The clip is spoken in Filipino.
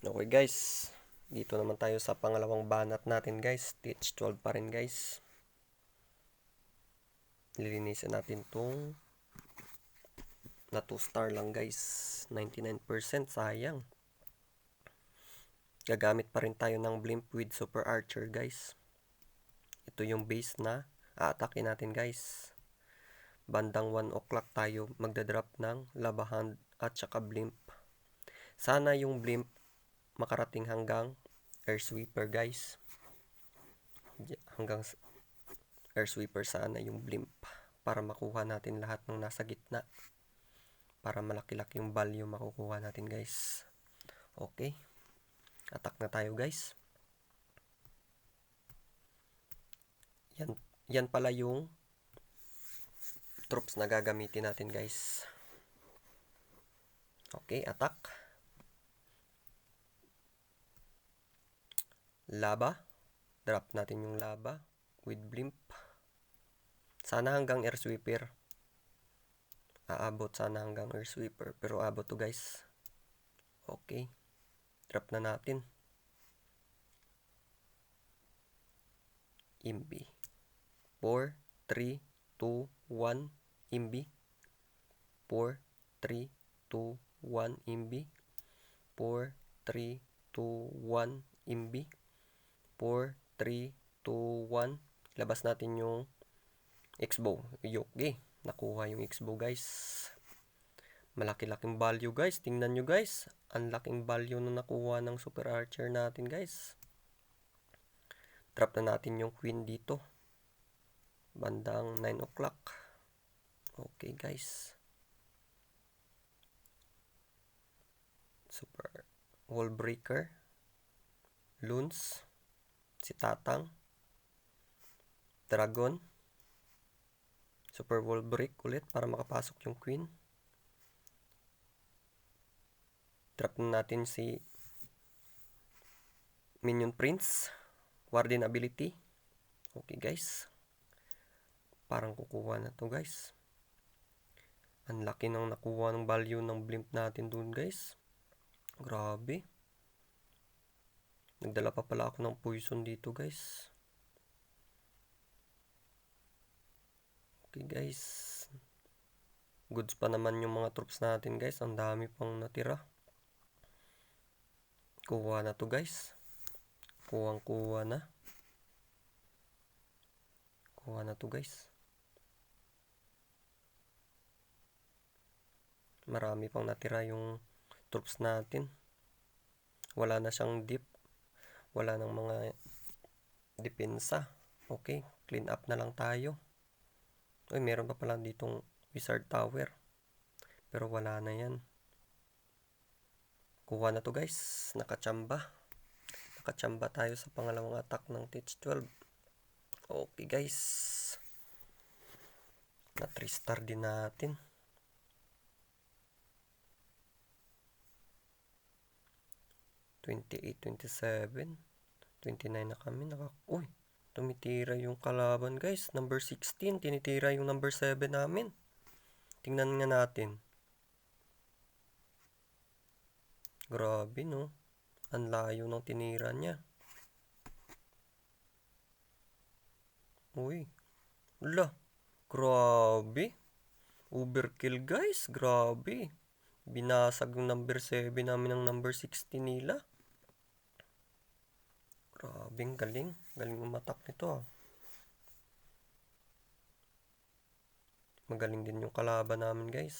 Okay guys, dito naman tayo sa pangalawang banat natin guys. TH12 pa rin guys. Lilinisin natin tong na 2 star lang guys. 99% sayang. Gagamit pa rin tayo ng blimp with super archer guys. Ito yung base na aatake natin guys. Bandang 1 o'clock tayo magdadrop ng lava hand at saka blimp. Sana yung blimp makarating hanggang air sweeper guys. Hanggang air sweeper sana yung blimp para makuha natin lahat ng nasa gitna. Para malaki-laki yung value makukuha natin guys. Okay. Attack na tayo guys. Yan pala yung troops na gagamitin natin guys. Okay, attack. Lava. Drop natin yung lava with blimp. Sana hanggang air sweeper. Aabot sana hanggang air sweeper. Pero abot to guys. Okay. Drop na natin. Imbi. 4, 3, 2, 1. Imbi. 4, 3, 2, 1. Imbi. 4, 3, 2, 1. Imbi. 4, 3, 2, 1. Labas natin yung X-bow. Okay. Nakuha yung X-bow guys. Malaki-laking value guys. Tingnan nyo guys. Ang laking value na nakuha ng super archer natin guys. Drop na natin yung queen dito. Bandang 9 o'clock. Okay guys. Super wall breaker. Loons. Si Tatang. Dragon. Super wall break ulit para makapasok yung queen. Drop na natin si Minion Prince. Warden ability. Okay guys. Parang kukuha na to guys. Ang laki nang nakuha ng value ng blimp natin dun guys. Grabe. Nagdala pa pala ako ng poison dito guys. Okay guys. Goods pa naman yung mga troops natin guys. Ang dami pang natira. Kuha na to guys. Kuha na. Kuha na to guys. Marami pang natira yung troops natin. Wala na siyang deep. Wala nang mga depensa. Okay, clean up na lang tayo. Uy, meron pa pala ditong wizard tower. Pero wala na yan. Kuha na to guys. Nakachamba. Nakachamba tayo sa pangalawang attack ng TH12. Okay guys. Na 3 star din natin. $28, $27, $29 na kami. Uy, tumitira yung kalaban guys. Number 16. Tinitira yung number 7 namin. Tingnan nga natin. Grabe no. Ang layo ng tinira niya. Uy. Wala. Grabe. Overkill guys. Grabe. Binasag yung number 7 namin ng number 16 nila. Grabing galing. Galing umatak nito ah. Magaling din yung kalaban namin guys.